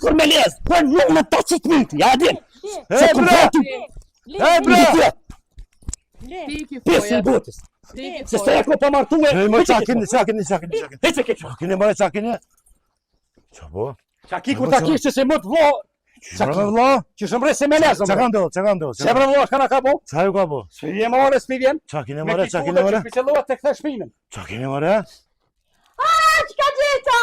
Për me lez, për në 800 minti, ja din. E bre! Pesë në botës. Se se e ko pa martu e... Më çakin. Hece ke që. Çakin. Çabo? Qaki kur ta kishtë se më të vlo... Çfarë vëlla? Që shëmre se me lezë. Çka ndodh? Se bre vlo, shkana ka bo? Çfarë ju ka bo? Se je more, s'pi vjen. Çakin e Me more. që picelluat të këthe shpinën. Çakin e more? Qka gjeta?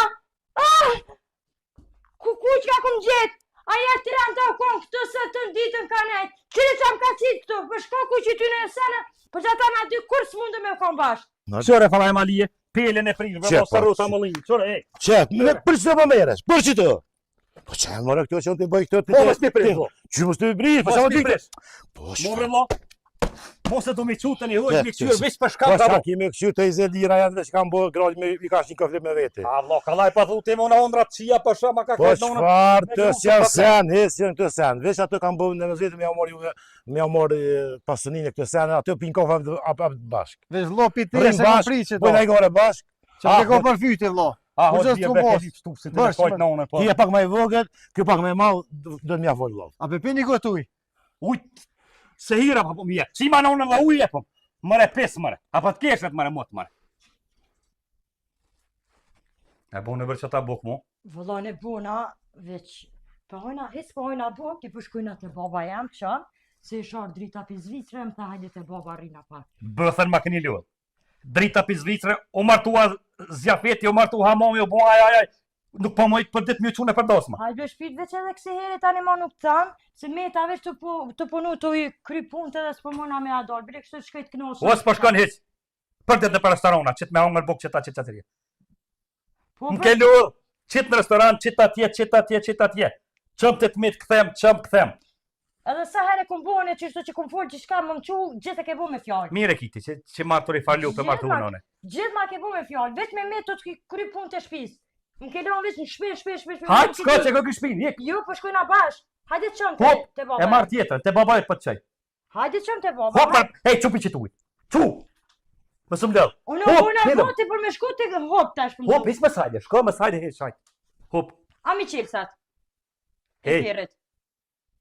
Kukuq ka kum gjet? Aja të ranë të ukon këtu së të ditën ka nejt. Qire që më ka qitë këtu, për shko që ty në sene, për që ata na dy kur s'mundë me ukon bashkë. Qëre fala e malije, pelen e prinë, vërdo së rruta më linë, qëre e. Qet, për që të më meres? Për që të? Po që e mërë këto që në të bëj këto të... Po mës t'i prish, vlo. Që mës t'i prish, Mos t'i prish. Po More vlo. Mos e du mi qutën i hojt, mi këqyrë, vish për Po shkak ka bo. shka kime këqyrë të 20 lira janë dhe që kam bërë grali me i kash një kafli me vete. A vlo, ka laj pa dhuti më në ondra të qia për shama ka Po këtë në ondra. shfar të s'janë sen, hesjen këtë sen. Vesh ato kam bërë në mëzvetë me ja mori pasënin e këtë sen, ato pinë kofa apë bashkë. Vesh vlo piti Rrim se më bashkë, priqet. bëjnë ajgore bashkë. Që të ko për fyti vlo. A, Po ho, që dhja s'tu beke mos. li pështu, si të në kojtë në one, po. Ti e pak më i vogël, kjo pak më i madh, do të mja vol vëllai. A pe pini gotuj? Ujt, se hira pa po mje, si ma në unë dhe uje po. Mëre pes mëre, apo të keshet mëre motë mëre. E bu në vërë që ta buk mu? Vëllon e buna, veç, his po hojna buk, i përshkujna të baba jam, që, se i sharë drita për Zvicre, më tha hajde të baba rina pak. Bëthën ma këni lullë. Drita për Zvicre, o martua zjafeti, o martu hamami, o bu ajajaj. Nuk po mojtë për ditë mjë qunë e për dosma. Hajde shpit veç edhe kësi heri tani ma nuk tanë, se me ta veç të punu të i kry punë të dhe s'po mëna me adol, bile kështë të shkajt kënosë. O s'po shkon hiq. Për ditë në për restorana, qitë me hongër buk qita qitë atërje. Më ke lullë, qitë në restoran, qitë atje. Qëm të mitë këthem. Edhe sa herë kum bune qështu që kum folë që shka më më qu, gjithë e ke bu me fjallë. Mire kiti, që martur i farlu për martu unone. Gjithë ma ke bu me fjallë, veç me të të kry punë të shpis. Më ke lonë veç në shpesh. Hajtë, s'ko që këgë shpinë, jek. Jo, po shkojna bash. Hajde qëm të baba. E marë tjetër, të babajt për të qaj. Hajde qëm të baba. Hop, hej, qupi që tuj. Qu! Më së mdel. Unë buna voti për me shku të hop tash. Hop, hisë më sajde, shko më sajde, hej, shajt. Hop. A mi qilsat. Hej.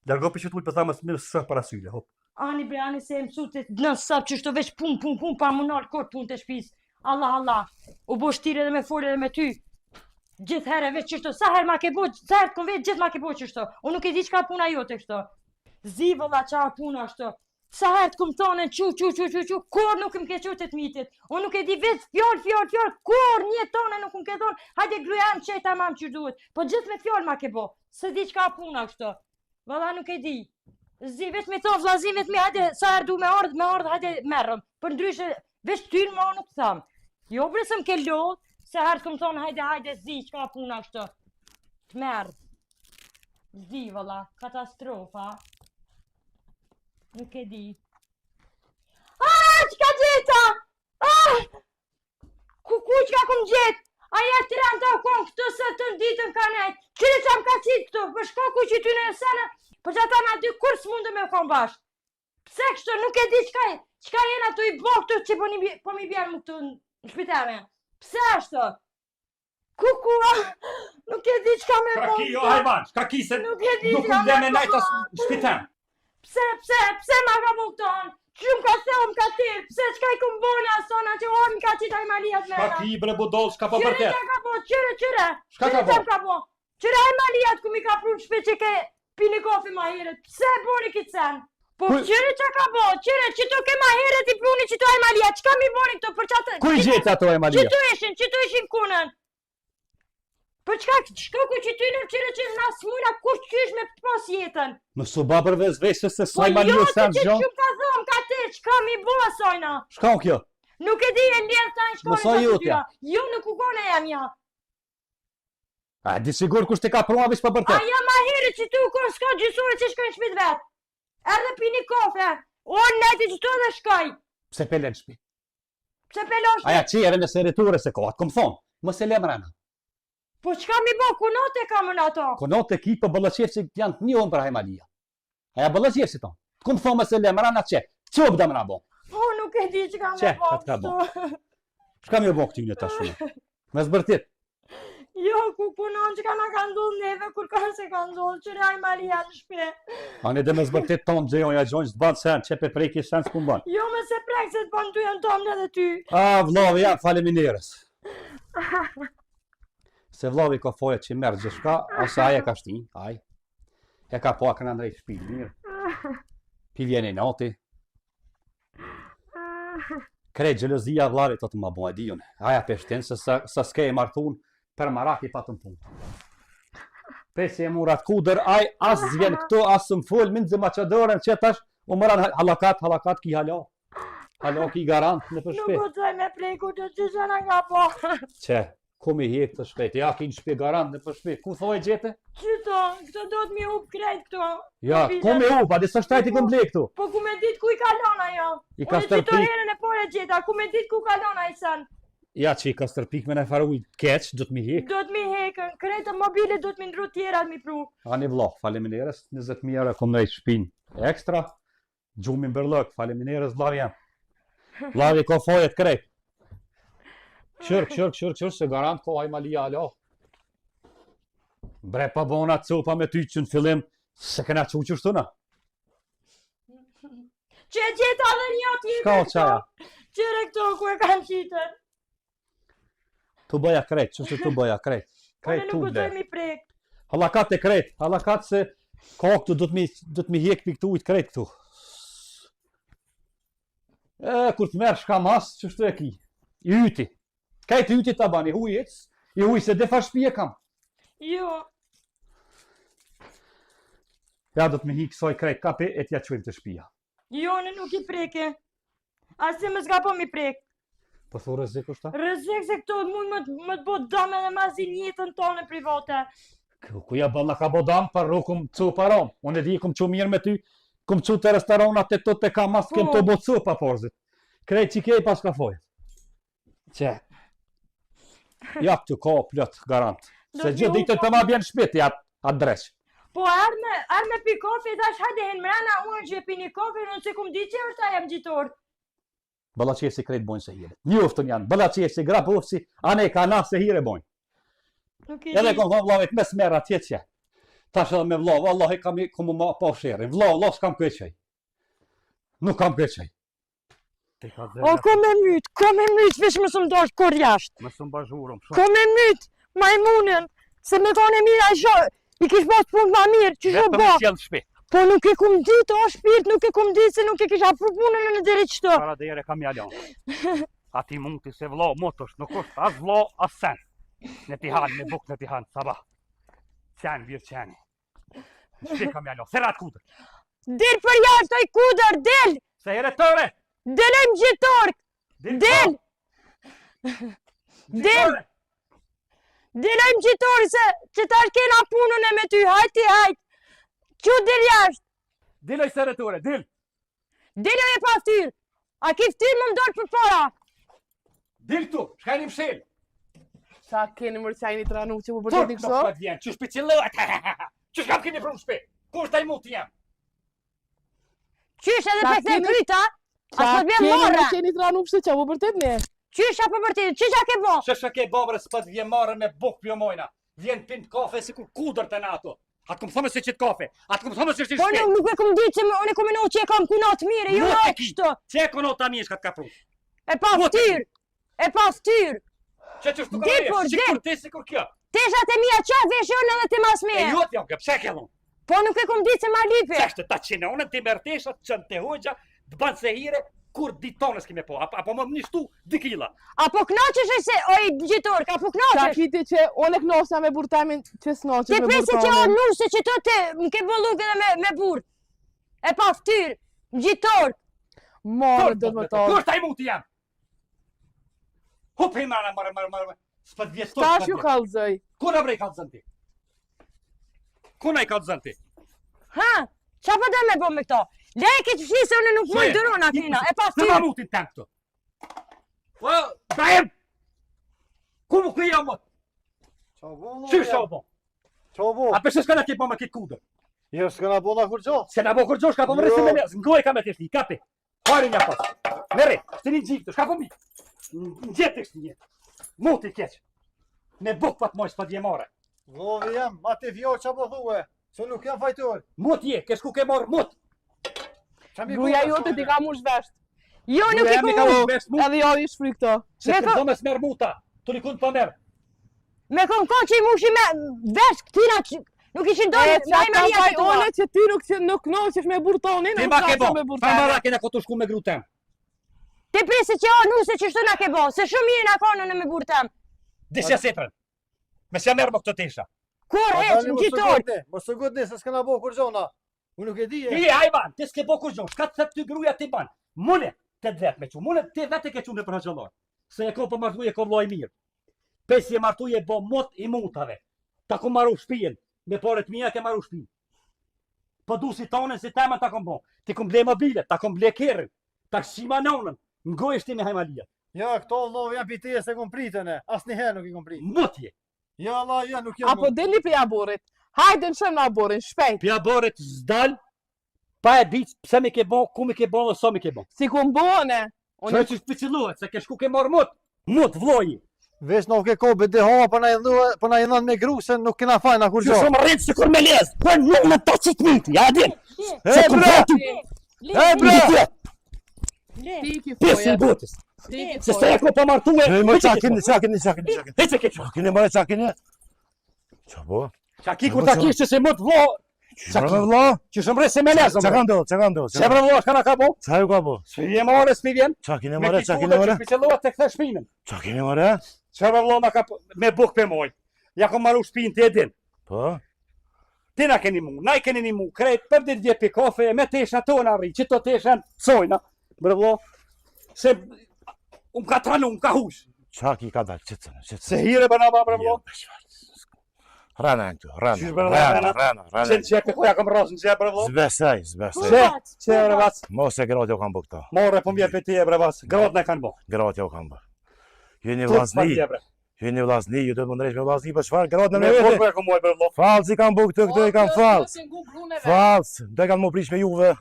Dërgo për që tuj për tha më së së parasyle, hop. Ani bre, ani se më sute në sap që shto veç pun, pa më nalë kort pun të shpis. Allah. U bo shtire dhe me fore dhe me ty. Gjithë herë veç qështo, sa herë ma ke bo, sa herë të kon vetë gjithë ma ke bo qështo. Unë nuk e di qka puna jote kështo. Zivëlla qa puna kështo. Sa herë të kom thonë qu, kur nuk më ke qu të mitit. Unë nuk e di vetë fjall, kur një tonë nuk më ke thonë, hajde grujan qëjta mam që duhet. Po gjithë me fjall ma ke bo, se di qka puna kështo. Valla nuk e di. Zi veç me thonë vlazi vetë mi, hajde sa herë du me ardhë, hajde merrëm. Për ndryshe, veç tynë ma nuk thamë. Jo bre se më ke lodhë, se herë të këmë thonë hajde zi, qka puna kështë të merë. Zi, vëlla, katastrofa. Nuk e di. Qka gjeta? Ku qka këmë gjetë? Aja të ranë të ukon këtu së të ditën ka nejtë. Qire që më ka qitë këtu, për shko ku që ty në sene, për që ata na dy kur s'mundu me ukon bashkë. Pse kështë, nuk e di qka jena të i bo këtu që po mi bjerë më këtu në shpitare. Pse ashtë? Kukua, nuk e di qka me bo. Shka ki jo hajvan, shka ki se nuk e di nuk qka më dhe me me najta bo. shpitem. Pse ma ka bo këton? Qëm ka theu më ka tirë, pse qka i këmë boni asona që orë më ka qita i malijat me Shka ki bre budol, shka po përket. Qyre që ka bo, qyre. Shka ka bo? Qyre i malijat ku mi ka pru shpe që ke pini kofi ma heret. Pse boni këtë sen? Po qyre që ka bo, qyre që tu ke ma heret i pruni që tu i malijat. Qka mi boni këto për qatë? Ku i gjetë ato e malijat? Që tu ishin kunën? Për qka ku që ty në qyre që nga smuna kush qysh me pos jetën? Më su ba për vezveshë se Po saj jo malijat të sen që gjo. qëmë ka thomë ka te, qka mi bo asojna? Shka u kjo? Nuk e di e ndjerë ta në shkone Mësoj që jutja. Jo, nuk u kone jam ja. A, di sigur kush te ka prua vish për bërtet. Aja ma herë që tu kon s'ka gjysore që shkojnë shpit vetë. Erdhe pini kofe. O, neti që tu edhe shkoj. Pse pelen shpi? Pse pelon shpit? Aja qire në seriture se ko, atë kom thonë. Më se lem rana. Po qka mi bo, kunote kam në ato? Konote ki për bëllëqef që janë të një onë për hajmalia. Aja bëllëqef si tonë. Kom thonë më se lem rana që. Që bëda më na bo? Po, nuk e di që kam Qe, me bo. ka bo? Shka mi bo këty një ta shumë? Me zbërtit? Jo, ku punon që ka na ka ndodhë neve, kur ka se ka ndodhë, që raj Maria në shpe. Ani dhe me zbërtit tonë gjejon, ja gjojnë që të banë sen, që pe preki sen s'pun banë. Jo, me se prek se të banë ty janë tomë edhe ty. A, vlovi, ja, faleminderes. Se vlovi ka fojet që merë gjithka, ose aje ka shti, aj. E ka po a këna ndrejt shpilë mirë. Pi vjeni nati. Krejt gjelozia vlavit të më bojë dijon. Aja peshtin, se sa s'ke e martun, për maraki pa të më punë. Pesi e murat kuder, aj as zvjen këto, as së më full, minë zë maqadërën, që tash, u mëran halakat ki hala. Hala ki garant në për shpe. Nuk u të me preku të që shana nga po. Që, ku mi hek të shpejt, ja ki në shpe garant në për shpe. Ku thoj gjete? Qëto, këto do të mi up krejt këto. Ja, ku mi u, pa disa shtajt i këm ble këtu. Po ku me dit ku i kalon ajo? I ka Unë qëto stërpik. herën e pore gjeta, ku me dit ku kalon ajo sen? Ja që i ka stërpik me në faru i keq, do të mi hek. Do të mi hekën, krejt të mobile do të mi ndru tjera të mi pru. Ani vlo, faleminderes, 20.000 euro kom nejt shpin ekstra. Gjumin bërlëk, faleminderes vlavi jam. Vlavi ko fojet krejt. Qërk, se garant ko aj malia alo. Bre pa bona copa me ty që në fillim, se kena qu qështu na. Që e gjeta dhe një tjetër Shka o qaja? Qëre këto ku e kanë qitër. Tu bëja krejt, qështu tu bëja krejt. Unë Krejt tu nuk u ble. të mi prek. Halakat e krejt, halakat se ka këtu do të mi hek për këtu ujtë krejt këtu. Kur të merë shka mas, qështu e ki? I yti. Kajt yti ta bani, huj ec, i huj se defa shpije kam. Jo, Ja do të mi hik soj krejt kapi, e t'ja qujmë të shpija. jo, në nuk i preke. Asi më s'ka po mi prek. Po thu rrezik është ta? Rëzik se këto mund më të bot dame dhe mazin jetën tonë private. Ku ja bëllë ka bodam, par kum cu parom. Unë e di kum cu mirë me ty, kum cu të restoranat e të ka mas, kem të bo cu pa porzit. Krejt që kej pas ka fojët. Që? Ja këtu ka plët garant. Se gjithë ditën të ma bjen shpiti atë dreq. Po arme pi kofi, tash hajde hen mrena, unë që e pi një kofi, në se kum di që është ta jam gjitor. Bëlla qesi krejt bojnë se hire. Njoftën janë, bëlla qesi, gra pofsi, ane ka na se hire bojnë. Nuk i Edhe di. kom thonë vlavit mes merë atje që. Tash edhe me vlau, vallahi kam i kumu ma pa shirin. Vlau, s'kam këqej. Nuk kam këqej. O, ko me myt, vesh më së më dosh kur jashtë. Më së më bazhurëm, Ko me myt, majmunin, se me thonë e mirë a isho, i kish pas punë ma mirë, që shë bo. qëllë shpi. Po nuk e kum ditë, o shpirt, nuk e kum ditë, se nuk e kisha pru punën në deri qëto. Para dhe jere kam jalon. A ti mund të se vlau, motosh, nuk është as vlau, as sen. Në ti hanë, në buk në ti hanë, sabah. Qenë, virë qeni. Në shpi kam jalon, serat kudër. Del për jashtë, oj kuder, del! Se jere tëre! Delojmë gjitork! Del! Del! Delojmë gjitork, se që tash kena punën e me ty, hajti, hajt! Që del jashtë? Diloj se retore, dil! Deloj e pa ftyrë! A ki ftyrë më ndorë për para! Dil tu, shkajni mshel! Sa keni mërçajni të ranu që po Tur, përgjeti nuk kështu? pat vjen, që shpi cilët! Që shkam keni prunë shpi? Kur taj mund të jam? Qysh edhe Sa pe këtë keni- kryta? A Sa së vjen keni morë? mërçajni të ranu kështu që po përtet ne? Qysh a për vërtetë? Qysh a ke bo? Shë ke babrë s'pat vjen marrë me buk pjo mojna. Vjen pint kafe si kur kudër të nato. Atë kom thome se qitë kafe. Atë kom thome se qitë Po shpi. nuk e kum ditë që unë e kum e që e kam kunat mire, jo Nuk në e ki. kështu. Që e kono ta mishka t'ka pru. E pa Nuk e ftyrë! E pa ftyrë! Që që shtu Dil, ka por, e, si dil. kur ti, si kur kjo. Teshat e mija qa veshon edhe ti mas E me. juat jam kjo, pse ke lon? Po nuk e kum ditë që ma lipi. Qeshtë ta qinonën, ti mërteshat, qënë te hoxha, të banë se hire, kur ditonës kime po. Apo më nishtu 2 kila. Apo knaqesh e se, oj gjitork, apo Sa knaqesh? kiti që unë e knosa me burtamin që s'noqesh Ti me presi që o burtamin. nusë që të te më ke bolluk edhe me burë. E pa ftyrë, gjitork. Morë do të më Kur tonë. taj mund të jam? Hup himana, marë. S'pat vjetë Tash ju kallëzoj. Kuna brej ka të zënë ti? Kuna i ka të zënë ti? Ha? Qa po dhe me bo me këto? Lej ke që flisë unë nuk më Soje, ndërron atina, e pa Se ma ftyrë. mutin të këto. Po, dajem! Ku mu këja më? Që shë o bo? Qa bo? A përse s'ka në ke po me kitë kudër? Jo, s'kana bo na kur gjo. Se në bo kërgjosh ka po më rësi me mes, ngoj ka me të shti, kapi. Hari një pas. Mere, se një gjikë të, shka po mi. Në gjithë të shti një. Muti keq. Me buk pa të mojës pa djemare. Vlovi jam, ma ti vjo qa po thue. Se nuk jam fajtor. Mut je, ke shku ke morë mut. Gruja jote ti ka mush vesht. Jo, nuk i Jemi ka ku. mos vesh mut. Edhe jo i shfry këto. Se të do me smer muta. Tu li kun pa merë. Me kon që i mushi me vesh këtina që nuk ishin dojnë, E, ma i Maria ka të tua. one që ti nuk knoqesh me burtonin, Ti nuk ma ke bo. me Fa burtonin. mara kena ku të shku me grutem. Ti prisi që o nuse që shtu na ke bo, se shumë mirë na konë në me burtem. Disja sepren. Me s'ja merë më këtë tesha. Kur heq, në gjithor. Mos të gudni, se s'kena bo kur gjona. Unë nuk e di e. Ti hajban, ti s'ke bo kur gjon. Shka të thët ty gruja ti ban. Mune, të vet me që. Mune, ti vetë ke qunë për haqëllar. Se e ko për martu e ko vloj mirë. Pesi e martu e bo mot i mutave. Ta ku maru shpijen. Me paret mija ke maru shpijen. Po du si tonën si temen ta kom bo. Ti kom ble mobilet, ta kom ble kerën. Ta shima nonën. Ngoj shti me hajmalia. Ja, këto vlovi jam piti e se kom pritën e. As njëherë nuk i kom prit. Mutje. Ja, Allah, ja, nuk jam. Apo deli për jaborit. Hajde në shëm në aborin, shpejt. Pja boret zdal. Pa e ditë pse mi ke bo, ku mi ke bo dhe sa mi ke bo. Si ku mbone. Që që shpiciluhet, se ke shku ke marrë mut. Mut, vloji. Vesh nuk e ko, bete hova për na i dhënë me gru, se nuk kena fajna kur Që gjo. shumë rritë si kur me lezë. Për nuk në ta qitë minti, ja din. E bre! E bre! Ti ki Pesi foje. në botës. Ti ki Se se foje. e ko pa martu e. Në më qakini. Hece ke që. Kini më qakini. Qa bo? Qa ki kur ta kishtë se mut vlo. Qa me vla? Që shumë rritë se me lezë. Qa ka ndohë, qa ka ndohë? Se bre vlo, shka na ka bo. Qa ju ka bo? Së vje more, s'pi vjen. Qa kini Me mëre, ti qa kini kuda që mëre? shpiciluhet të këthe shpinën. Qa kini mëre? Që bre vlo ma ka me buk për moj. Ja kom maru shpinë të edin. Po? Ti na keni mu, na i keni një mu. Krejt për dit dje pi kafe, me tesha tona rri. Që to tesha sojna. Bre vlo. Se ka tranu, ka hush. Qa ki ka dalë, qëtësën, Se hire për nama, bre vlo. Rana në këtu, Qysh bërë rana. Qenë qepe koja kam rrasë në qepe, bre vlo. Zbesaj. Qe, bre vac. Mos e gratë jo kam bë këta. More po mje për ti e bre vac. Gratë ne kanë bo. Gratë jo kam bë. Ju një Tut vlazni, për tje, bre. ju të më ndrejsh me vlazni, për shfarë gratë në Me me kur vete. për e komoj, bre vlo. Falës i kam bë këtu i kam falës. Falë. Falës, dhe kanë më prish me juve,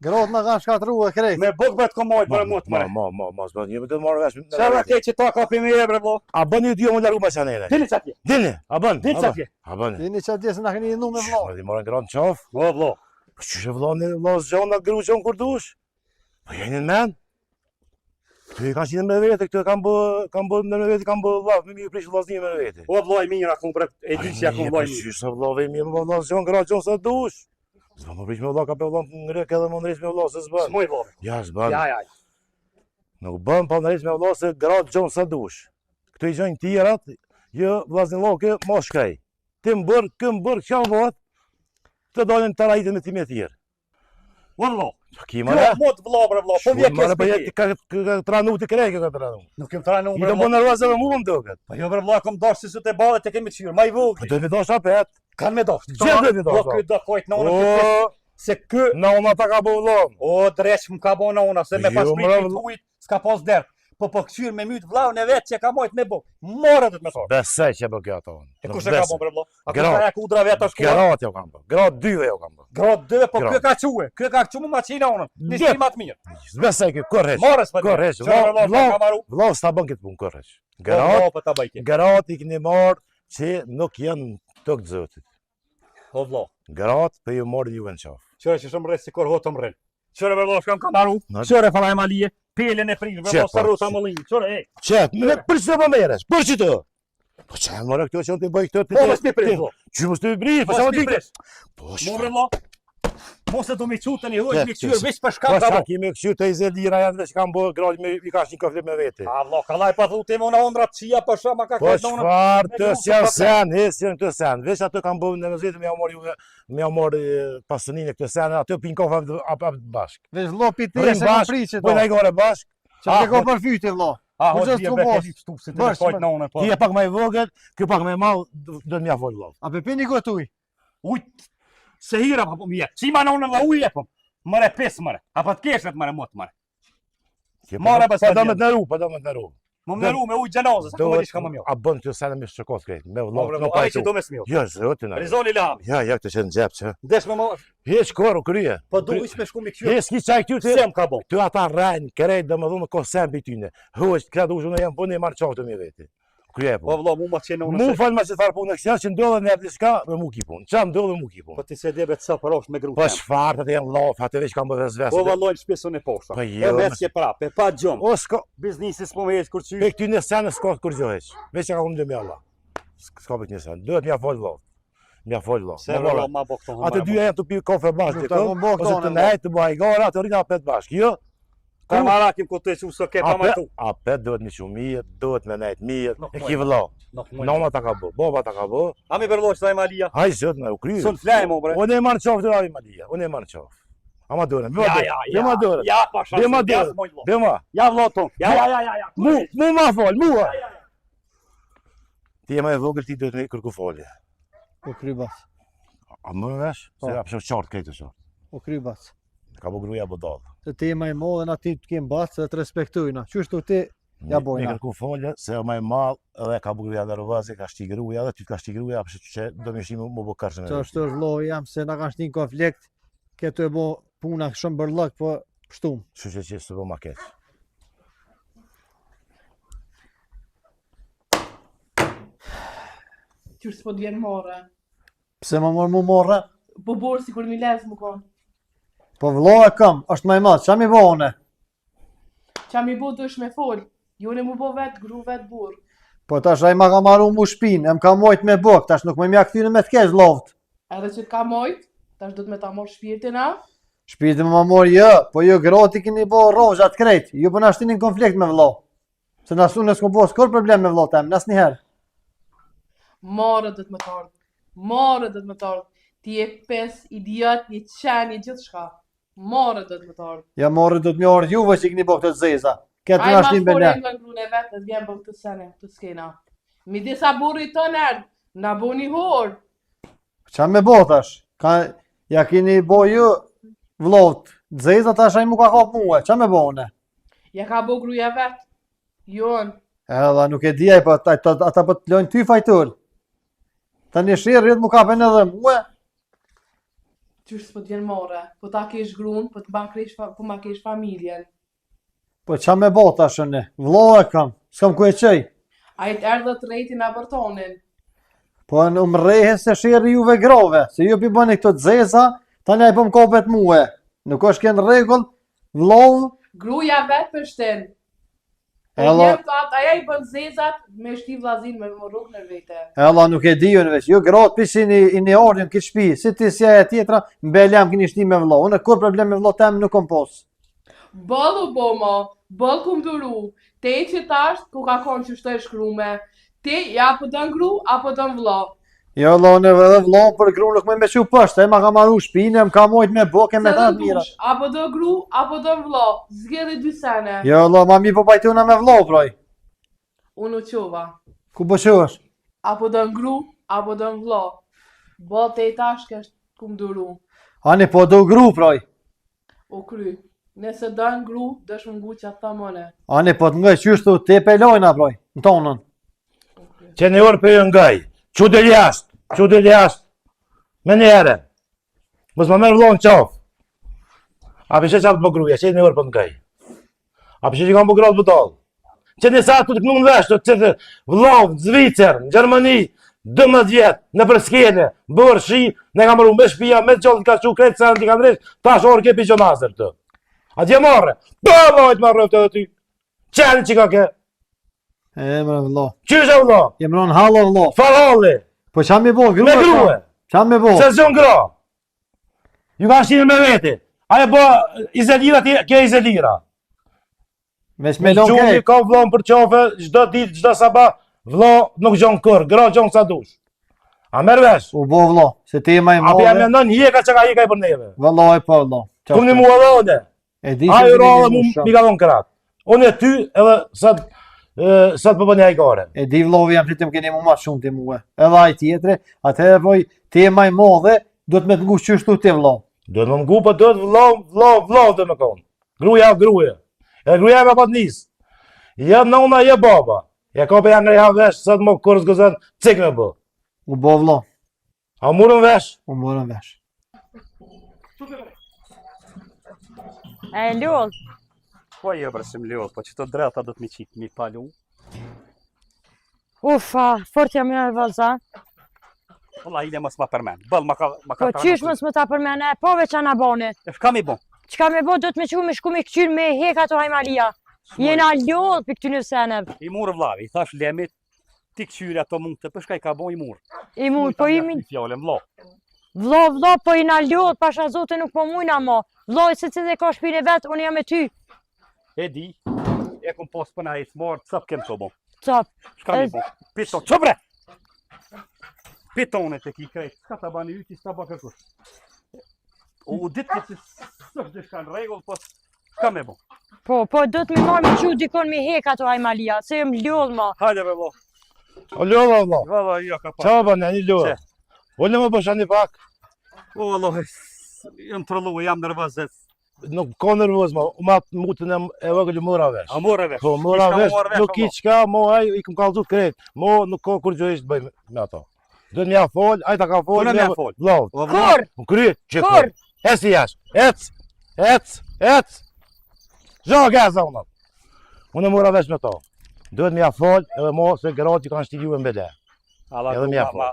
Gratë na kanë shkatru e krejt. Me buk bet komoj për mut, mre. Mos bën, ju të marrë vesh. Qa bre ke që ta ka për me e, bre vlo. A bën ju dy më largu me qanene. Dini që atje. Dini, a bën. Dini që atje. A bën. Dini që atje se na keni nu me vlo. Po di morën gratë në qaf. O vlo. Po çu vlloni vllaz gjon na gru gjon kur dush. Po jeni në men. Ty kanë qenë me vete këtu kam bë në vete kam bë vllaz, më mirë prish vllazni me vete. O vlo i mirë akun bre. E di që akun vlo i mirë. Çu sa vllave mirë me vllaz gjon gra gjon sa dush. S'ka më prish me vllaz ka pe vllaz në rek edhe më ndresh me vllaz se s'bën. Smoj vlo. Ja s'bën. Ja. Nuk bën pa ndresh me vllaz se gra gjon sa dush. Këtu i gjojnë tjerat, jo vllazni lloke mos shkaj. Ti mbër, kë mbër, çka vot? Të dalin të rajtën me time tjerë. O vlo. Ki Kjo mëre? mut vlo, bre vlo. Po vje Mëre, po kësë jeti ka tranu të krejke ka tranu. Nuk kem tranu, I bre të vlo. bënë nervoz edhe mua më duket. Po jo bre vlo, kom dash si su te balet e kemi qyrë. Ma i Po vogli. do të dosh apet. Kanë me dash. Gjithë do t'i dash, Po ky do kojt në unë. O, Se kë. na ona ta ka bëu vllon. O dreq më ka bo në unë. Se me Jo, pas mra, prit vlo. ujt. S'ka pas der. Po këshyr me myt vlau në vetë që ka mojt me bo. More të me thonë. Besoj që bë kjo ato. E kush e ka bo bre vlo? A kush Gratë. ka ja kudra vetë është kura? Gratë jo kam bë. Gratë dy jo kam bë. Gratë dëve, po Gratë. kjo ka quë. Kjo ka quë më maqina unën. Një Gjep. shqimat mirë. Besoj që korresh. Morës për Korresh. Që bre vlo, ka maru. Vllon sta bën këtë punë korresh. Gratë. Gratë, Po ta bëjke. gratë i keni marr që nuk janë tokë zotit. O vlo. Gratë po ju morën juve në qafë. Qëre që shumë rrës si kur hotëm rrën. Qëre bre vlo, shkam ka maru. Na- Qëre fala e malije. Pelen e frinë, bre Qe, vlo, po, së ruta qe. më linë. Qëre, e. Çet, më për çfarë po merresh? Për çito? Po çfarë morë këto që ti bëj këto ti? Po mos mi pres vlo. Çu mos të brish, po Mos sa mi ti? pres. Po Mo çfarë? bre vlo. Mos e do mi qutën i hojt Qe, mi qe, qyrë, qe. veç për Po shkam ka sa bo. kemi kështu të izelira janë dhe që kanë bërë grad me i ka një kafle me vete. A vlo, ka laj pa thuti më në ondrat qia për shama ka Po këtë në unë. çfarë me të grup sjell të sen, hesjen këtë sen. Veç ato kanë bërë në vetë më ja mor pasuninë këtë sen, ato pin kofa apo bashk. Vesh vlo piti Rrim e se kam bashk, prit që po to. na gore bashk. Që te ko për fyti vlo. A, Po ho, gjithë dhja t'u beke mos. li shtu, si të Bash, në kojt bash. në unë, po. Ti e pak më i vogël, ky pak më i madh do të më afoj vëllai. A pe pini gotuj. Ujt, se hira pa po mje. Qima në unë dhe ujë po. Mëre pes mëre. Apo të keshet mëre mot mëre. Mora bas po do të më të ru, po do më të ru. Më më ru me ujë gjenazë, sa ku më di shka më mjo. A bën këtë sen me shokos krejt, me Po vëllai, bre, no ai pa që do me smil. Jo, zotin. Rizoli lami. Ja, ja këtë që në gjep që. Desh me më, Hiç korru krye. po du ish me shku mi kjo. Hiç ki çaj këtu ti. Sem ka bo. Ty ata rrajnë, krejt dhe më dhunë ko sen për tyne. Hëq, këtë u zhunë jam punë e marë qaftë me veti. Krye Po punë. vëlla, mu ma qenë Mu falë ma që farë punë, që ndodhe në diçka me mu ki punë. Qa ndodhe mu ki Po punë. ti se debe të saparosh me gru Po tem. shfarë të jenë lafë, atë veç kam bërë zvesë. Po valloj në shpeson e poshta. Po E jo, mesje prapë, pa gjumë. O s'ka, Biznisi s'po me heq kur qysh. pe këty në senë s'ka kur gjoheq. Veç që ka kumë dhe me Allah. S'ka pe këtë senë, duhet mja folë vëllë. Mja folë vëllë. Se vëlla ma bo këto Atë dy janë të pi kafe bashkë Nuk ta dikon, më bo ose këto, të në, nejtë të bëjë gara, të rina apet bashkë. Jo, Ka marakim ku të qu s'o ke pa majtu. apet duhet me shumë mirë, duhet me nejtë mirë, Nuk e moj. ki vëlla. Nuk moj. Nona ta ka bë, baba ta ka bë. A mi bërloj që ta e malia? Haj zot me u kry. Sun flajmë o bre. Unë e marr qoftë ai Malia, unë e marr qoftë. Ama dorën, be ma dorën. Ja, pa shansi. Be ma dorën. Be ma. Ja vëlla ton. Ja. Mu ma fol, mua. Ti e më e vogël ti duhet me kërku falje. O kry bas. A më vesh? Se Po. ka pësho qartë këtë qartë. O kry bas. Ka bë gruaja budall. Se ti më i modhe na ti të kem bas se të respektojna. Qështu ti ja Me bojna. kërku falje se më e madh edhe ka bë gruaja nervoze, ka shti gruaja edhe ty ka shti gruaja, pse që do më shimë më bë karshë. Që është vëllai jam se na kanë shtin konflikt. Këtu e bo puna shumë bërllëk, po shtum. Kështu që s'u bë më keq. Qysh s'po t'vjen more. Pse më morë mu morë? Po borë si kur mi lez më konë. Po vëllai e kam, është më i madh. Ç'a mi bone? Qa mi bo dush me fol. Jone mu bo vet, gru vet burë. Po tash ai ma ka marru mu shpinë, em ka mojt me bok, tash nuk më mja kthyn me të keq llovt. Edhe që t'ka mojt, tash do t'me ta mor shpirtin a? Shpirti më mor jo, po jo groti keni bo rrozat krejt. Ju po na shtinin konflikt me vëlla. Se na sunë s'ko bo skor problem me vëlla tem, asnjëherë. Marë do t'me t'ardhë. Marë do t'me t'ardhë. Ti je pes, idiot, je qen, je gjithë shka. Marë do t'me t'ardhë. Ja morë do të më ardh juve që keni bo këtë zeza. Këtë Ai na ma shtin me fore ne. nga grune vetë, dhe t'vjen bëm të sene, të skena. Mi disa burri të nërë, na bo një horë. Qa me bo tash? Ja keni bo ju vllot. Zeza tash ai mu ka kap mua. Qa me bo une? Ja ka bo gruja vetë. Jon. Edhe nuk e di ai po ata po të lojnë ty fajtor. Tani shirë rrit mu kapen edhe mua. Qysh s'po t'vjen more. Po ta kesh grun, po po ma kesh familjen. Po qa me bo tash ne? Vlla e kam. S'kam ku e qej. A i t'erdhe të rejti në bërtonin. Po në mrehe se shirë juve grove. Se ju pi bëni këto të zeza, tani ai po më kopet mua. Nuk është kënë rregull. Vllau, Gruja vetë për shten. Ella- Njem thot, aja i bën zezat me shti vlazin me më rrug në vete. ella nuk e di unë veç. Ju gratë pishin i një ordin këtë shtëpi. Si ti si aja tjetra, mbelem keni shti me vllau. Unë kur problem me vllau tem nuk kom pos. Bëllu boma, bëll kum duru. Te që tash, ku ka konë që shtë e shkrume. Ti, ja po dën gru, apo dën vlla. Jo, Allah, në edhe vllau për gru nuk me qu pështë. E ma ka marru shpinë, më ka mojt me boke me Se ta dën të mira. dush, apo dën gru, apo dën vlla. Zgjedhi dy sene. Jo, Allah, ma mi po pajtuna me vllau, proj. Unë u qova. Ku po qësh? Apo dën gru, apo dën vlla. Bëll te i tash kesh kum duru. Ani po do gru, proj. O kry. Nëse dën gru, dësh më ngu që atë ta mëne. Ani po të ngaj qyshtu te pe lojna, proj. Në tonën. Që në orë për ju ngaj, që dhe jashtë, me njëre, mos më merë vlonë qafë. A përshë që apë të më gruja, që në orë për ngaj. A përshë që kam për gratë budalë. Që në sa të të kënu në veshtë, të të vlonë, Zvicër, në Gjermani, 12 vjetë, në përskene, bërë shi, ne kam rru me shpia, me qëllë ka që kretë, se në t'i kanë reshë, tash orë ke pijonazër të. A t'je marre, vajtë marrë të dhe ty. Qenë që ka ke, E, më vllau. qyshe vlonë, Jem në hallo, vllau. falhalli, Po qa mi bo, gru? me grue. Qa mi bo? Se zon gra. Ju kanë shtinë me veti. Ajo bo izelira, ke izelira. Veç me lon Gjumi kej. ka vlon për qafe, gjdo ditë, gjdo sabah, vlo nuk gjon kër, gra gjon sa dush. A merë vesh? U bo vllau. Se ti ma i A pja me modhe. nën hjeka që ka hjeka i për neve. Vllau e po, vllau. Kum një mua dhe ode. E di Ajo se rrallë ti mu shumë. mi ka dhon kërat. Unë e ty edhe sat për bënja i gare. E di vllau jam pritim keni mu ma shumë ti mua. Edhe ai tjetri, atëherë poj ti e ma i modhe, do të me të ngu qyshtu ti vllau. Do të më mgu për do të vlo dhe me konë. Gruja. E gruja me pat nisë. Ja nona, ja baba. Ja ka për janë në janë vesh, sot më kërës gëzën, cik me bë. U bo vllau. A murën vesh? U morën vesh. E lull. Po jo bre sim ljoll, po që të dreta do të mi qitë mi palu. Ufa, fort jam nervoza. Valla ile mos ma përmend. Bëll ma ka Po qysh mos më ta përmene, po veç ana bone. Shka mi bon? Çka me bo, do të me qu me shku me këqyr me hek ato hajmalia. Jena ljoll për këty në seneb. I mur vllavi, i thash lemit, ti këqyri ato mund të përshka i ka bon i mur. I mund, po i min... Fjallën vlla. Vlo, po i na ljoll, pasha zote nuk po mujna mo. Vlo, se cilë ka shpine vetë, unë jam me ty. E di, e kom pas pëna e smart, cëp kem të bon. Cop. Shka mi bon? Piton, që bre? Pitonet e ki krejt, s'ka ta bani yti, s'ta ba kërkush. U ditë që s'është dhe shka në regull, po shka me bon? Po, do të me marrë me qu dikon me hek ato hajmalia, se jem ljoll ma. Hajde be vlla. O ljolla valla. Valla, jo ka pa. Qa bëne, një ljolla? Unë më bësha një pak. O, Allah, jam trollu, jam nervozet. Nuk ka nervoz ma, ma mutën e vëgëllë mëra vesh. A more vesh? Po, mëra vesh, nuk i qka, mo aj, i këm kalëzut krejt. Mo, nuk ka kur gjë ishtë bëjmë me ato. Do të mja fol, ajta ka fol. Unë mja fol. Vlavë. Kur? Më kry, që Kur? Eci jash, ec. Zha gaza unë. Unë mëra vesh me to. Do të mja fol, edhe mo, se gratë i kanë shtilju e mbede. Edhe mja fol.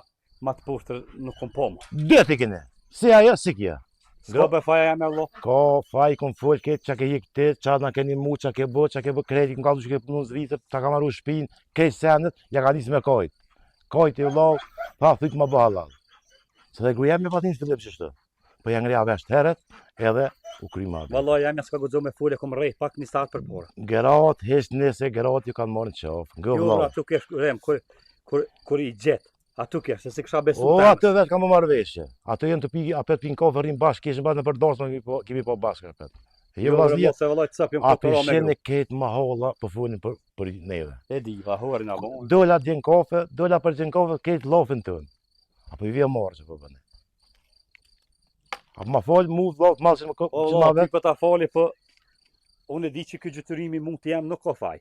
Ma të pushtër nuk kom po më. Dëti kene, si ajo, si kja. S'ka be faja jam e vlo. Ka faj, kom fol, këtë që ke hik të, që na keni mu, që ke bë, kredi, kom kaldu që ke punu në zvitër, ta ka maru shpinë, këtë senet, ja ka njësë me kajt. Kajt i vlau, pa thyt ma bë halal. Se dhe grujem me patin shtë lepë qështë. Po janë ngreja vesh të heret, edhe u kry ma. Valla jam s'ka gudzo me fule, kom rejt pak një saat për porë. Gerat, hesh nëse, gerat ju kanë marrë në qafë. Ngë Jo, vlau. atu kesh rem, kur i gjetë. Atu kesh, se si kësha besu O, të atë vesh ka më marrë veshje. Ato jenë të pi, apet pinë kafe, rrim bashkë, keshën bashkë në përdarsë, kemi po bashkë, apet. Jo, vazhlia, se vallaj të cëp, jom a këtëro me pishen gru. e ketë ma holla për folin për neve. E di, va hori na bon. Dola djen kafe, dola për djen kafe, ketë lafën tënë. Apo i vje marrë që po bëne. Apo ma falë mu, vllaf, malë që O, ma valla, ti vetë. për ta fali, po, unë e di që këtë gjytërimi mund të jam nuk ka faj.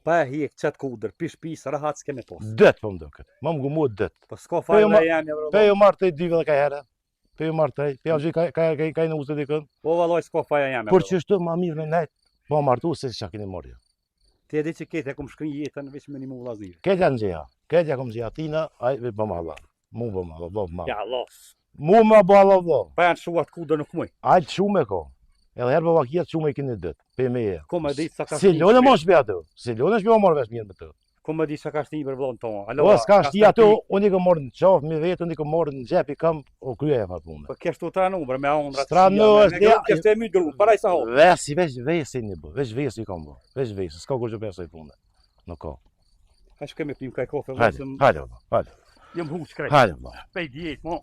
Pa e hjek qëtë kudër, pish pis, rahat s'keme posë. Dëtë po më do këtë, ma më gumu dëtë. Po s'ka faj dhe jam e Pe jo marrë të i dyve dhe ka herë. Pe jo marrë të i, pe jo gjithë ka i në usë të dikën. O, vallaj, s'ka faj jam e Por që shtu ma mirë me nejtë, po martu se që keni morë jo. Ti e di që kete e kom shkrin jetën, veç me një mu vlazirë. Ketja në gjeja, ketja kom gjeja tina, aj veç bëma Allah. Mu bëma Allah, bëma Allah. Ja, los. Mu ma bë Allah vlo. Pa janë shuat kudër nuk muj. Ajtë shume ko. Edhe herë bëva kjetë shume i kini dëtë, pe me e. Ko me di sa ka Si lone më shpe atë, si lone shpe ma marrë vesh mirë me të. Ko me di sa ka shti për vlonë tonë. O, s'ka shti ato, unë i kam marrë në qafë, me vetë, unë i kam marrë në gjepi, kam o krye e fatë punë. Po kesh të tranu, bre, me ondra të Stranu është, ja. ja. Kesh të e mytë gru, para i sa ho. Vesi, veç vesi një bë, veç vesi i kam bë, veç vesi, s'ka kur që pesoj punë. Nuk ka. Ha shkemi pim kaj kofe, Hajde, vësëm, hajde, vëlla, hajde, jem huq krejt. hajde, vëlla. Pej djetë, mo.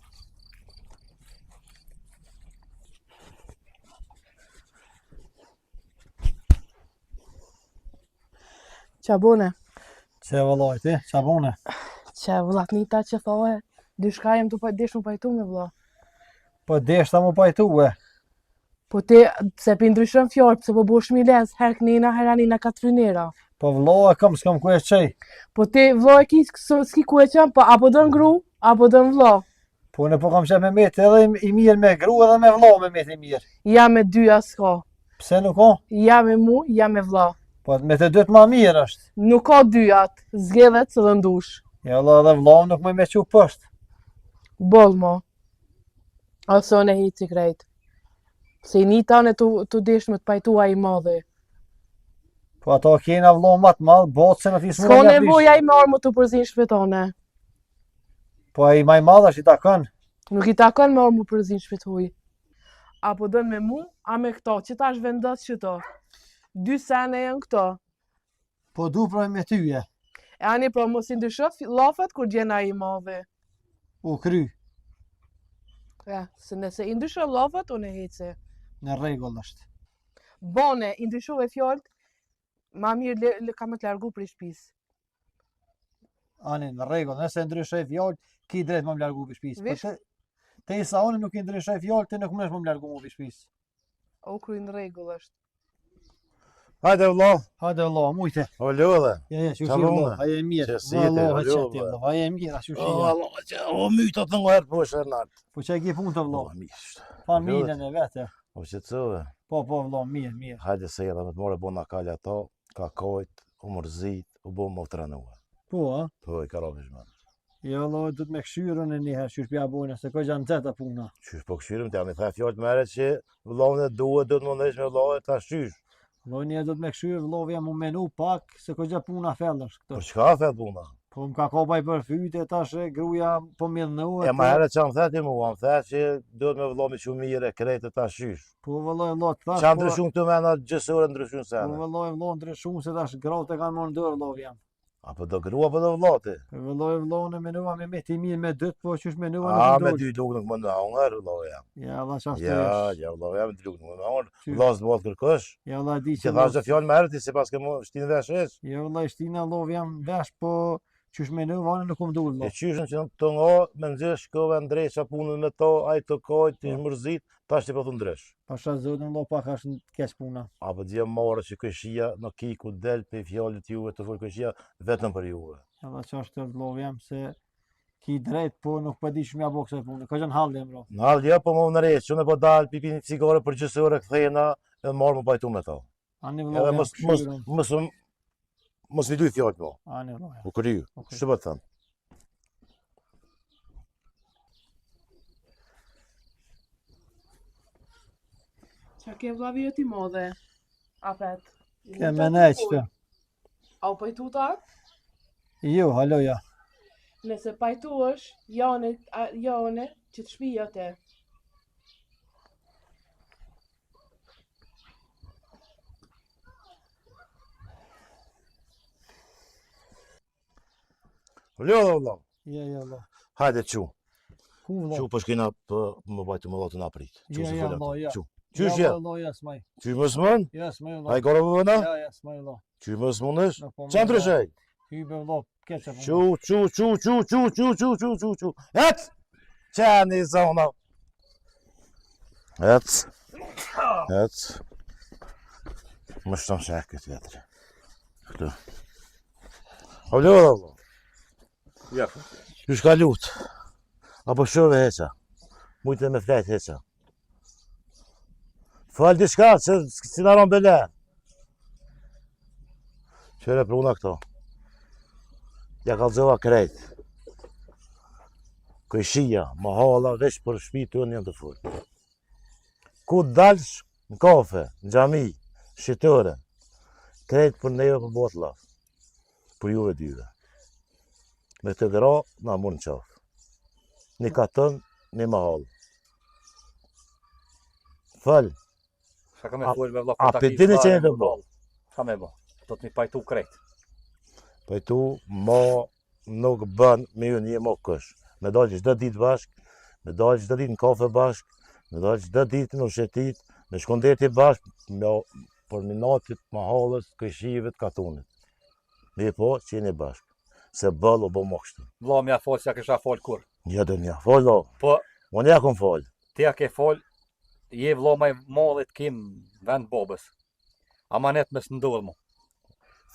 Qa bone? Që vëllaj ti, që bone? Qa vëllatnita që thohe, dyshka jem të desh më pajtu me vëlla. Po deshta më pajtue. Po te, pse pi ndryshon fjallë, pse po bosh milens, her kënina, her anina ka trynera. Po vëlla e kam, s'kam ku e qej. Po te vëlla e ki, s'ki ku e qëm, po apo dën gru, apo dën vëlla. Po ne po kam qenë me metë edhe i mirë me gru edhe me vëlla me metë i mirë. Ja me dyja s'ka. Pse nuk ka? Ja me mu, ja me vëlla. Po me të dytë ma mirë është. Nuk ka dyjat, zgjedhet së dhe ndush. Ja vëlla edhe vëlla nuk me qu poshtë. Bol mo. Ose unë e hici krejt. Se i një tane të desh me të pajtua i madhe. Po ato kena vëlla ma të madhë, botë se në fisë S'ka nevoja i marë më të përzin shpetone. Po ai maj madh është i takon. Nuk i takon marë më përzin shpetuj. Apo dën me mu, a me këto, që ta është vendos që to. 2 sene janë këto. Po du pra me tyje. E ani pra mos i ndryshot lafet kur gjena i madhe. U kry, Ja, se nëse i ndryshot lafet, unë e hece. në rregull është. Bone, i ndryshove fjallët, ma mirë ka më të largu për i shpis. Ani në rregull, nëse ndryshoj fjalë, ki drejt më largu për shtëpisë. Po Vish? te i sa unë nuk i ndryshoj fjalë, ti nuk mësh më largu më për shtëpisë. O kry në rregull është. Hajde vëlla, Hajde vëlla, mujte. o lëdhe. Ja, që Qa shi bune? vëlla, haje mirë. Që si te, Vëlla, alo, çeti vëlla. vëlla, haje mirë, ashtu shi. O, Allah, o mytat në ngërë po është Ernart. Po çaj ki punë të vëlla. O, mirë. Familjen e vetë. O, që të cëve. Po vëlla, mirë, mirë. Hajde se edhe me të more bona kalja ato, ka kojt, u mërzit, u bo më të rënua. Po, a? Po, I ka robish man. Jo, valla, do të me këshyrën e njëherë, qysh pja bojnë, se ko gjanë zeta puna. Qysh po këshirëm, të jam I tha fjallë të meret që vëllavën e duhet, do të më ndresh me vëllavën ta shysh. Valla, një do të me këshyrë, vëllavë jam u menu pak, se ko gjanë puna fellësh këto. Për çka fell puna? Po më ka kopaj për fyte, tash e gruja po millënuhet. E ma herët që më the ti mua, më the që duhet me vëllavën që mire, krejtë ta shysh. Po valla, valla, tash Qa po... ndryshun këtu me nga gjësore ndryshun Po sene? valla, valla, ndryshum se tash gratë e kanë më ndërë, valla, jam. Apo do grua, apo do vëllati? Valla, në menua me ti mirë me dytë, po qysh menua A, në me ndorë. dy lukë nuk më në hongër, vëllavë jam. Ja, valla, qas të Ja, është. ja, vëllavë jam, dy lukë nuk më në hongër. Qysh? Vëllavë s'të bëhet kërkosh. Ja, valla, di Që që... thash dhe fjallë me herët, se pas ke më shtinë vesh eq. Ja, valla, shtina, valla, jam vesh, po qysh menua nuk më duhet, E valla. qyshën që të nga, me nëzirë shkove ndresha punën me to, a I të kojt, të mërzit, tash të pëthu ndresh. Pasha zotin, valla, pak ashtë në keq puna. Apo dhja marë që këshia në kiku del për fjallit juve të folë këshia vetëm për juve. Ja, valla, që është të valla, jam se ki drejt, po nuk pa di shumë ja bo kësaj punë. Ka qenë halli, bro. Në halë ja, po më në rejtë, që në po dalë pipi një cigare për gjësore këthejna, edhe marë më bajtu me to. Ani, Edhe valla, jam këshyrën. mos vidu I fjallit po. Ani, valla, U kryu, Okej. që po të thënë? Qa ke vllavi joti modhe? Apet. Ke me ne qëtë. A u pajtu ta? Jo, haloja. Nëse pajtu është, jone që të shpija te. Ljo, vëllam, Ja, ja, valla. hajde qu. Ku, valla? Qu për shkina për më bajtu më latë në aprit. Ja, ja, valla, ja. Qu. Qysh je? Ja, valla, ja, smaj. Qy më smën? Ja, smaj, A valla. I kore më vëna? Ja, ja, smaj, valla. Qy më smënësh? Nuk po më Qa ndryshej? Hybe, valla, keqe. Qu. Et! Qa një zona. Et. Et. Më shtom shek këtë vjetër. Këtu. O ljo dhe vëllam. Ja. Qysh ka lut? Apo shove heqa? Mujtë me flet heqa. Fal diçka, se si në ronë bele. Qëre pruna këto. Ja kalzova krejt. Këshia, më hala, veç për shpi të njën të full. Ku dalsh në kafe, në gjami, shqitëre, krejt për neve për botë laf. Për juve dyve. Me të gra, na mund në qafë. Një katën, një më halë. Fal, Sa ka me folë me vlla a kontakti pe dini që fare, e dhe bo? Sa me bo? Do të mi pajtu krejt. Pajtu, ma nuk bën me ju një mo kësh. Me dalë çdo ditë bashk, me dalë çdo ditë në kafe bashk, me dalë çdo ditë në ushetit, me shkondeti bashk, me për minatit, mahallës, këshive të katunit. Me po, qeni bashk. Se bëllë o bo më kështu. Vlla mja folë, s'ja kisha folë kur. Një dhe një, folë o. Po, Unë ja kom folë. ti ja ke folë, je vlla maj mallit kim vend bobës. Amanet me s'ndodhë mu.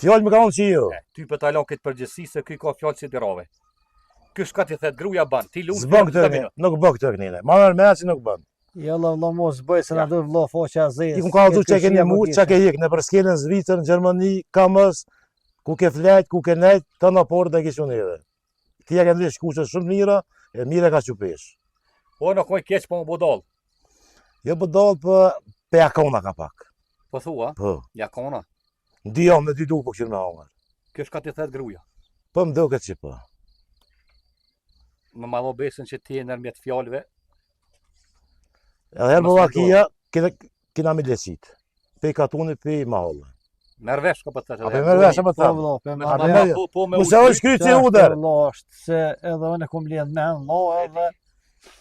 Fjallë më ka unë që ju. Ty për talon këtë përgjësi se ky ka fjallë si dirave. Ky shka ti thet gruja ban, ti lutë Zbën këtë kënine, nuk bë këtë kënine. Ma mërë me që nuk bën. Ja, valla, mos bëj se na Ja. do valla foqa zezë. Ti ku ka vëzu që keni mu, që ke hik në përskelën Zvicër, në Gjermani, Kamës, ku ke flet, ku ke nejt, të në porë dhe kishë unire. Ti ja ke ndrish kushët shumë mira, e mire ka qupesh. Po në koj keq po më budal. Jo për dalë për pe akona ka pak. Po thua, Po, ja kona. ndi jam me dy du po këshirë me hongër. Ky shka ti thet gruja. Po më do këtë që po. Më malo besën që ti e nërmjet fjallëve. Edhe herë Mos më më vakia, kina me leqit. Pe katuni, pe mahallë. Merr vesh ka po të A pe mërë vesh, a më Po thamë. valla, pe Me marrë. merr- po me Mu se ojë shkryt që uder. Valla, është se edhe unë kom lidh me valla edhe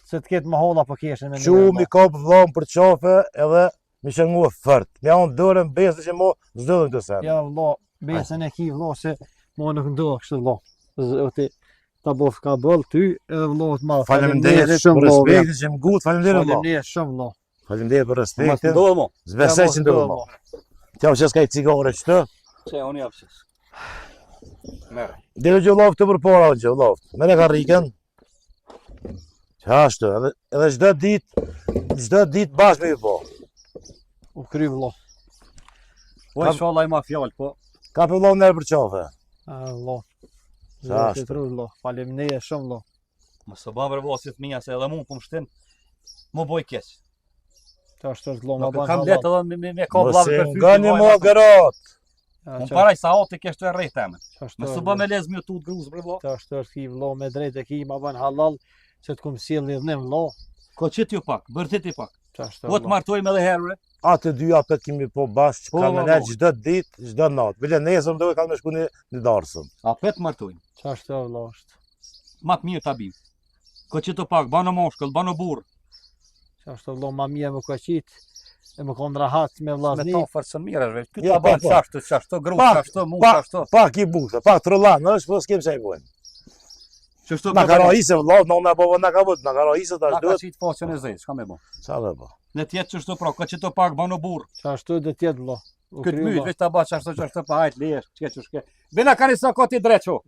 se të ketë më holla po keshin me Qu mi ka për vlam për qafe edhe mi shëngu fërt. Mi anë dërën besë që mo zdëdhën këtë sen. Ja, valla, besën e ki valla se mo nuk ndohë kështu valla. Zoti ta bof ka bëll ty edhe valla të madh. Faleminderit shumë për valla. respektin që më gut, faleminderit valla. Faleminderit shumë valla. Faleminderit për Mos respektin. ndodhë mu. Zbesej që ndodhë mo. Tja që s'ka I cigare qëtë. Se unë japsis. Merr. Dhe gjë loftë të përpara unë gjë loftë. Mere ka rikën. Që ashtë, edhe çdo ditë bashkë me ju po. U kry valla. Po inshallah I ma fjallë, po. Ka për vëllohë nërë për qafe. Valla. Sa Zoti ashtu. trut vëlla. Faleminderit shumë vëlla. Mos u bën rëvosit mia se edhe mund po më shtin. Mo boj keq. Tash është vëlla ma Nuk ban kam halal. letë edhe me ka Mos vllazë e për fytyrë. ngani mo gërot. Ja, Unë qa- paraj sa ati kesh të rrejt temen. Tash Me është su vëlla. bë me lez mjë tut gruz bre vlla. Tash është ki vëlla me drejtë e ki ma ban halal se të kum sjell lidhnim vëlla. Ko qit ju pak, bërtit ju pak. Tash Po të vëlla. martojmë edhe herë. Atë dy japet kemi po bashkë, Po, kanë po, ne po. çdo ditë, çdo natë. Bile nesër do kanë me shku në darsëm. A pet martojmë. Tash vëlla është. Ma të mirë ta bim. Ko qit u pak, bano moshkull, bano burr. Tash vëlla ma mirë më ka qit. E më kon rahat me Me vllazni. ta forcën mirë është. Ky Jo, ta po, ban po. çashtu gruz, Pak, çashtu mund, pak, çashtu. pak i butë, pak trollan është, po s'kem çaj bojnë. Çashtu Na ka raise vëlla, no na po na ka vot, na ka raise tash Na ka duhet. qit faqen e zezë, çka me bë. Sa do po. Në tjetë çashtu pra, ko qit u pak, bano burr. Tash do të jetë vëlla. U Këtë kryu, myt, vëlla. veç ta ba çashtu pa hajt lesh, çka çushke. Bena kanë sa koti dreço.